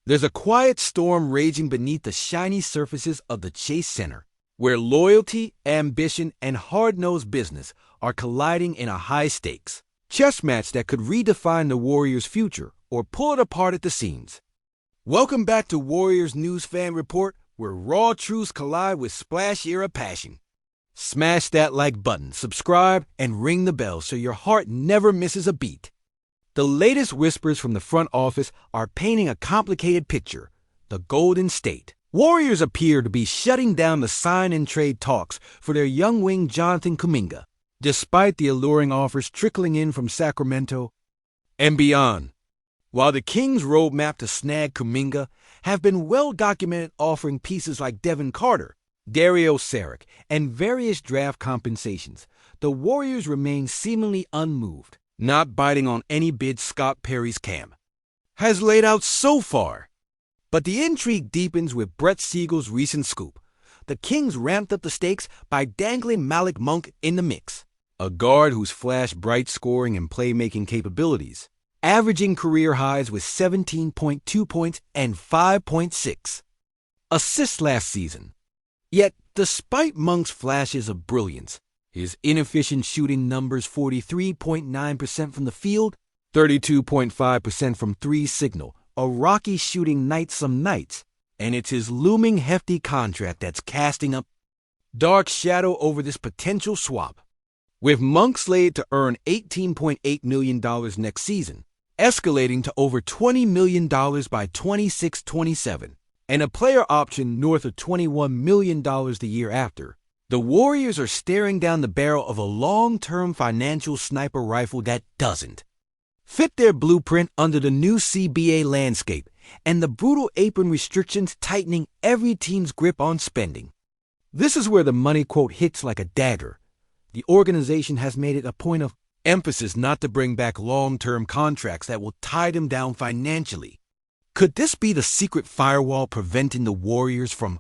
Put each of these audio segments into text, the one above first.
There's a quiet storm raging beneath the shiny surfaces of the Chase Center, where loyalty, ambition, and hard-nosed business are colliding in a high-stakes chess match that could redefine the Warriors' future or pull it apart at the seams. Welcome back to Warriors News Fan Report, where raw truths collide with splash-era passion. Smash that like button, subscribe, and ring the bell so your heart never misses a beat. The latest whispers from the front office are painting a complicated picture: the Golden State Warriors appear to be shutting down the sign-and-trade talks for their young wing Jonathan Kuminga, despite the alluring offers trickling in from Sacramento and beyond. While the Kings' roadmap to snag Kuminga have been well-documented, offering pieces like Devin Carter, Dario Saric, and various draft compensations, the Warriors remain seemingly unmoved, not biting on any bid Scott Perry's camp has laid out so far. But the intrigue deepens with Brett Siegel's recent scoop. The Kings ramped up the stakes by dangling Monk in the mix, a guard who's flashed bright scoring and playmaking capabilities, averaging career highs with 17.2 points and 5.6 assists last season. Yet, despite Monk's flashes of brilliance, his inefficient shooting numbers 43.9% from the field, 32.5% from three signal a rocky shooting night some nights, and it's his looming hefty contract that's casting a dark shadow over this potential swap. With Monk slated to earn $18.8 million next season, escalating to over $20 million by 26-27, and a player option north of $21 million the year after, the Warriors are staring down the barrel of a long-term financial sniper rifle that doesn't fit their blueprint under the new CBA landscape and the brutal apron restrictions tightening every team's grip on spending. This is where the money quote hits like a dagger. The organization has made it a point of emphasis not to bring back long-term contracts that will tie them down financially. Could this be the secret firewall preventing the Warriors from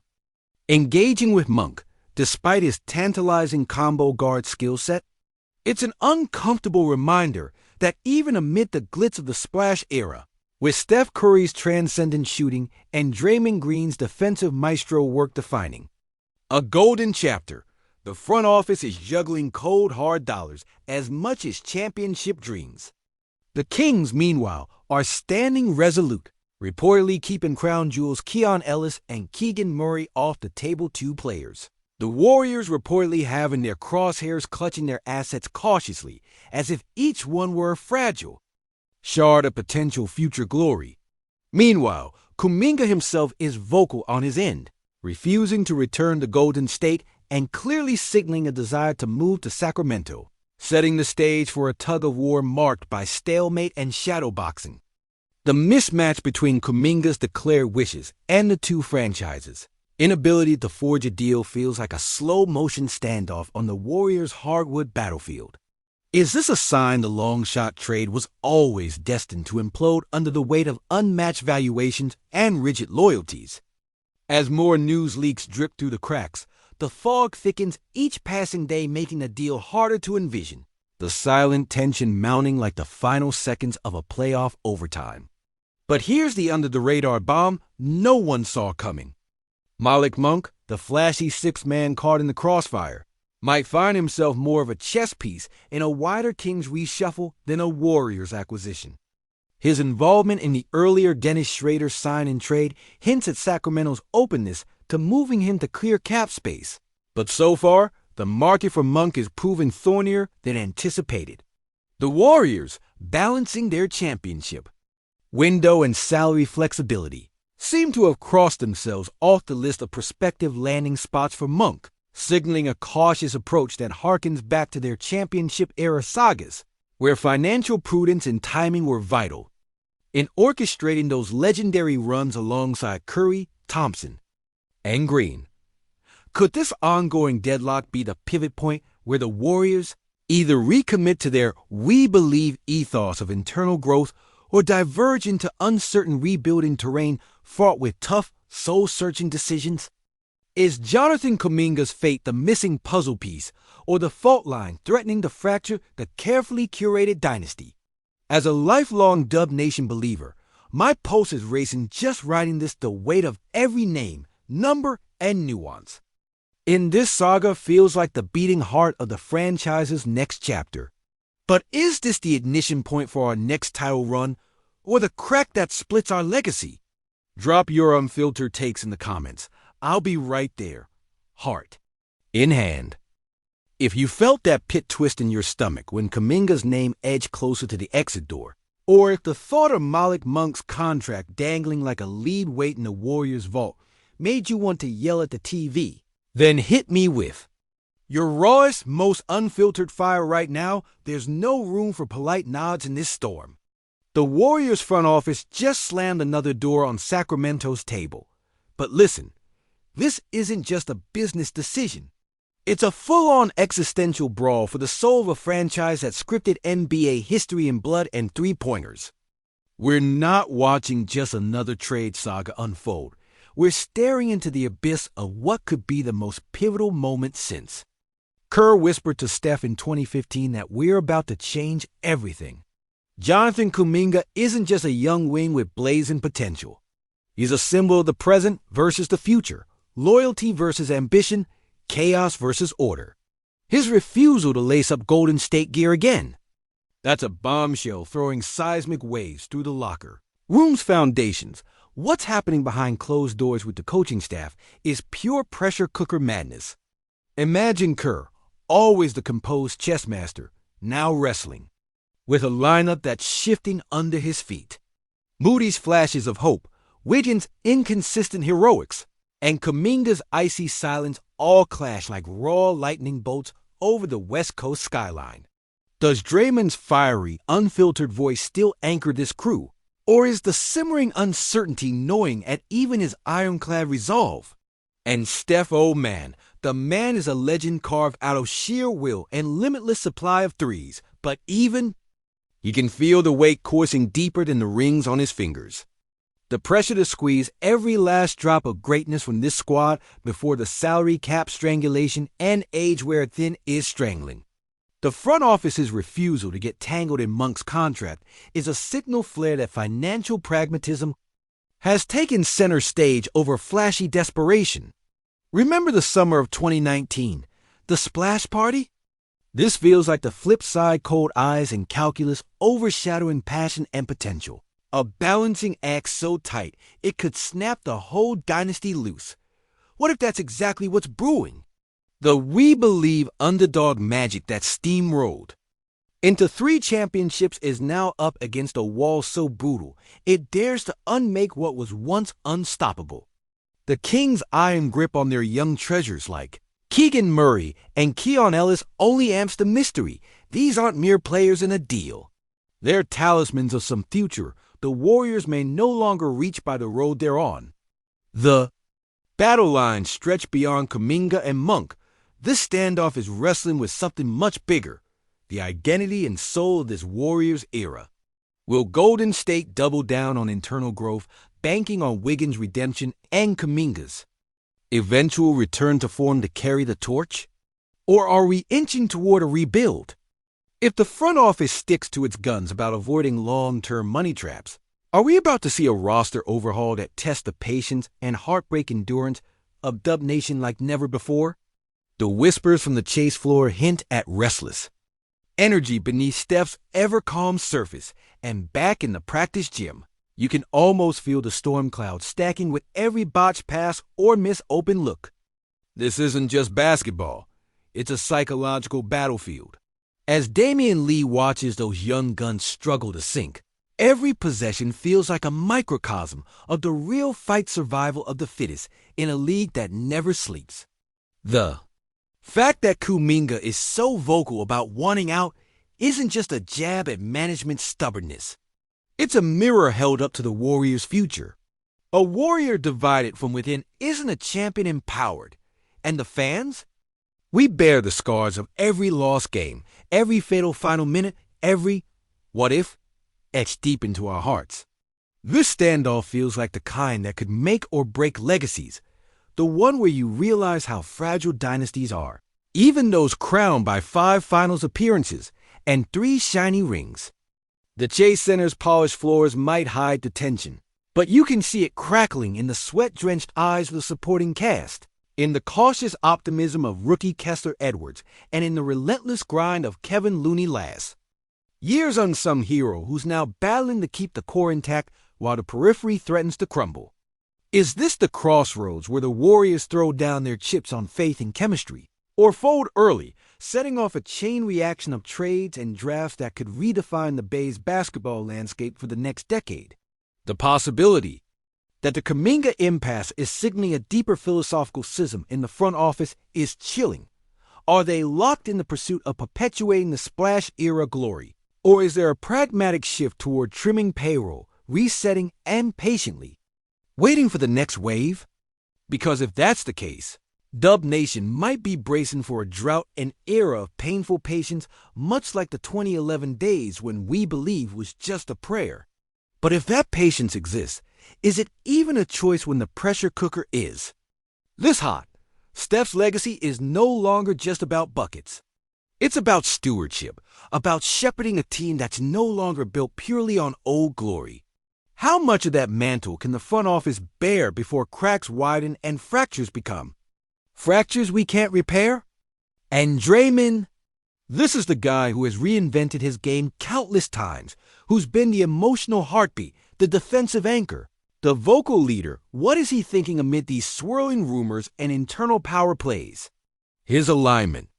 engaging with Monk, despite his tantalizing combo guard skill set? It's an uncomfortable reminder that even amid the glitz of the splash era, with Steph Curry's transcendent shooting and Draymond Green's defensive maestro work defining a golden chapter, the front office is juggling cold, hard dollars as much as championship dreams. The Kings, meanwhile, are standing resolute, reportedly keeping crown jewels Keon Ellis and Keegan Murray off the table, two players the Warriors reportedly have in their crosshairs, clutching their assets cautiously, as if each one were a fragile shard of potential future glory. Meanwhile, Kuminga himself is vocal on his end, refusing to return to Golden State and clearly signaling a desire to move to Sacramento, setting the stage for a tug-of-war marked by stalemate and shadowboxing. The mismatch between Kuminga's declared wishes and the two franchises' inability to forge a deal feels like a slow-motion standoff on the Warriors' hardwood battlefield. Is this a sign the long-shot trade was always destined to implode under the weight of unmatched valuations and rigid loyalties? As more news leaks drip through the cracks, the fog thickens, each passing day making the deal harder to envision, the silent tension mounting like the final seconds of a playoff overtime. But here's the under-the-radar bomb no one saw coming. Monk, the flashy six-man caught in the crossfire, might find himself more of a chess piece in a wider Kings reshuffle than a Warriors acquisition. His involvement in the earlier Dennis Schrader sign-and-trade hints at Sacramento's openness to moving him to clear cap space. But so far, the market for Monk is proving thornier than anticipated. The Warriors, balancing their championship window and salary flexibility, seem to have crossed themselves off the list of prospective landing spots for Monk, signaling a cautious approach that harkens back to their championship-era sagas, where financial prudence and timing were vital in orchestrating those legendary runs alongside Curry, Thompson, and Green. Could this ongoing deadlock be the pivot point where the Warriors either recommit to their "we believe" ethos of internal growth or diverge into uncertain rebuilding terrain fraught with tough, soul-searching decisions? Is Jonathan Kuminga's fate the missing puzzle piece, or the fault line threatening to fracture the carefully curated dynasty? As a lifelong Dub Nation believer, My pulse is racing just writing this, the weight of every name, number, and nuance. In this saga feels like the beating heart of the franchise's next chapter. But is this the ignition point for our next title run, or the crack that splits our legacy? Drop your unfiltered takes in the comments. I'll be right there, heart in hand. If you felt that pit twist in your stomach when Kuminga's name edged closer to the exit door, or if the thought of Monk's contract dangling like a lead weight in the Warriors' vault made you want to yell at the TV, then hit me with your rawest, most unfiltered fire right now. There's no room for polite nods in this storm. The Warriors front office just slammed another door on Sacramento's table. But listen, this isn't just a business decision. It's a full-on existential brawl for the soul of a franchise that scripted NBA history in blood and three-pointers. We're not watching just another trade saga unfold. We're staring into the abyss of what could be the most pivotal moment since. Kerr whispered to Steph in 2015 that we're about to change everything. Jonathan Kuminga isn't just a young wing with blazing potential. He's a symbol of the present versus the future, loyalty versus ambition, chaos versus order. His refusal to lace up Golden State gear again. That's a bombshell throwing seismic waves through the locker room's foundations. What's happening behind closed doors with the coaching staff is pure pressure cooker madness. Imagine Kerr, always the composed chess master, now wrestling, with a lineup that's shifting under his feet. Moody's flashes of hope, Wiggins' inconsistent heroics, and Kuminga's icy silence all clash like raw lightning bolts over the West Coast skyline. Does Draymond's fiery, unfiltered voice still anchor this crew? Or is the simmering uncertainty gnawing at even his ironclad resolve? And Steph, oh man, the man is a legend carved out of sheer will and limitless supply of threes, but even he can feel the weight coursing deeper than the rings on his fingers. The pressure to squeeze every last drop of greatness from this squad before the salary cap strangulation and age wear thin is strangling. The front office's refusal to get tangled in Monk's contract is a signal flare that financial pragmatism has taken center stage over flashy desperation. Remember the summer of 2019, the splash party? This feels like the flip side, cold eyes and calculus overshadowing passion and potential. A balancing act so tight it could snap the whole dynasty loose. What if that's exactly what's brewing? The we believe underdog magic that steamrolled into 3 championships is now up against a wall so brutal it dares to unmake what was once unstoppable. The Kings' iron grip on their young treasures like Keegan Murray and Keon Ellis only amps the mystery. These aren't mere players in a deal. They're talismans of some future the Warriors may no longer reach by the road they're on. The battle lines stretch beyond Kuminga and Monk. This standoff is wrestling with something much bigger, the identity and soul of this Warriors era. Will Golden State double down on internal growth, banking on Wiggins' redemption and Kuminga's eventual return to form to carry the torch? Or are we inching toward a rebuild? If the front office sticks to its guns about avoiding long-term money traps, are we about to see a roster overhaul that tests the patience and heartbreak endurance of Dub Nation like never before? The whispers from the chase floor hint at restless energy beneath Steph's ever-calm surface, and back in the practice gym, you can almost feel the storm clouds stacking with every botched pass or missed open look. This isn't just basketball. It's a psychological battlefield. As Damian Lee watches those young guns struggle to sink, every possession feels like a microcosm of the real fight survival of the fittest in a league that never sleeps. The fact that Kuminga is so vocal about wanting out isn't just a jab at management's stubbornness. It's a mirror held up to the Warriors' future. A Warrior divided from within isn't a champion empowered. And the fans? We bear the scars of every lost game, every fatal final minute, every what if etched deep into our hearts. This standoff feels like the kind that could make or break legacies, the one where you realize how fragile dynasties are, even those crowned by 5 finals appearances and 3 shiny rings. The Chase Center's polished floors might hide the tension, but you can see it crackling in the sweat-drenched eyes of the supporting cast, in the cautious optimism of rookie Kessler Edwards, and in the relentless grind of Kevin Looney Lass. Years unsung hero who's now battling to keep the core intact while the periphery threatens to crumble. Is this the crossroads where the Warriors throw down their chips on faith and chemistry, or fold early, setting off a chain reaction of trades and drafts that could redefine the Bay's basketball landscape for the next decade? The possibility that the Kuminga impasse is signaling a deeper philosophical schism in the front office is chilling. Are they locked in the pursuit of perpetuating the splash-era glory? Or is there a pragmatic shift toward trimming payroll, resetting, and patiently waiting for the next wave? Because if that's the case, Dub Nation might be bracing for a drought and era of painful patience, much like the 2011 days when we believe was just a prayer. But if that patience exists, is it even a choice when the pressure cooker is this hot? Steph's legacy is no longer just about buckets. It's about stewardship, about shepherding a team that's no longer built purely on old glory. How much of that mantle can the front office bear before cracks widen and fractures become fractures we can't repair? And Draymond, this is the guy who has reinvented his game countless times, who's been the emotional heartbeat, the defensive anchor, the vocal leader. What is he thinking amid these swirling rumors and internal power plays? His alignment,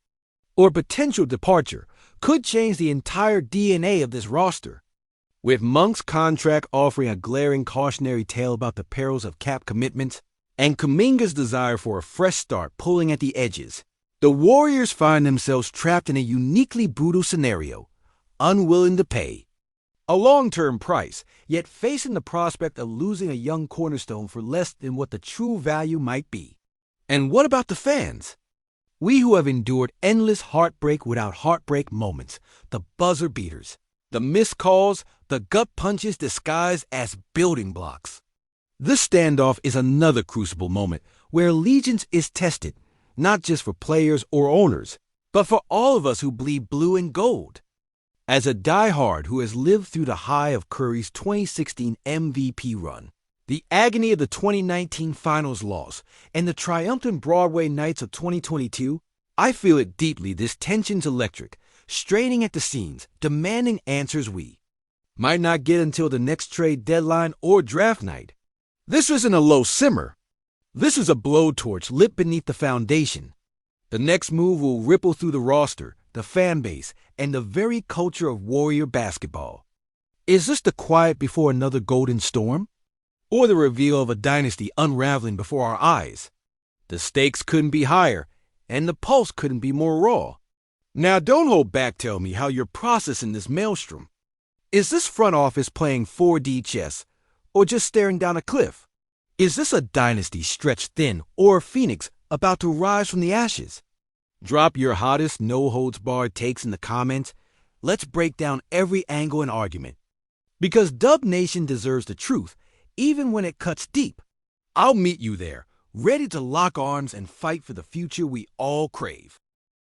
or potential departure, could change the entire DNA of this roster. With Monk's contract offering a glaring cautionary tale about the perils of cap commitments, and Kuminga's desire for a fresh start pulling at the edges, the Warriors find themselves trapped in a uniquely brutal scenario, unwilling to pay a long-term price, yet facing the prospect of losing a young cornerstone for less than what the true value might be. And what about the fans? We who have endured endless heartbreak without heartbreak moments, the buzzer beaters, the missed calls, the gut punches disguised as building blocks. This standoff is another crucible moment where allegiance is tested, not just for players or owners, but for all of us who bleed blue and gold. As a diehard who has lived through the high of Curry's 2016 MVP run, the agony of the 2019 Finals loss, and the triumphant Broadway nights of 2022, I feel it deeply. This tension's electric, straining at the seams, demanding answers we might not get until the next trade deadline or draft night. This isn't a low simmer. This is a blowtorch lit beneath the foundation. The next move will ripple through the roster, the fan base, and the very culture of Warrior basketball. Is this the quiet before another golden storm? Or the reveal of a dynasty unraveling before our eyes? The stakes couldn't be higher, and the pulse couldn't be more raw. Now don't hold back, tell me how you're processing this maelstrom. Is this front office playing 4D chess, or just staring down a cliff? Is this a dynasty stretched thin, or a phoenix about to rise from the ashes? Drop your hottest no-holds-barred takes in the comments. Let's break down every angle and argument. Because Dub Nation deserves the truth, even when it cuts deep. I'll meet you there, ready to lock arms and fight for the future we all crave.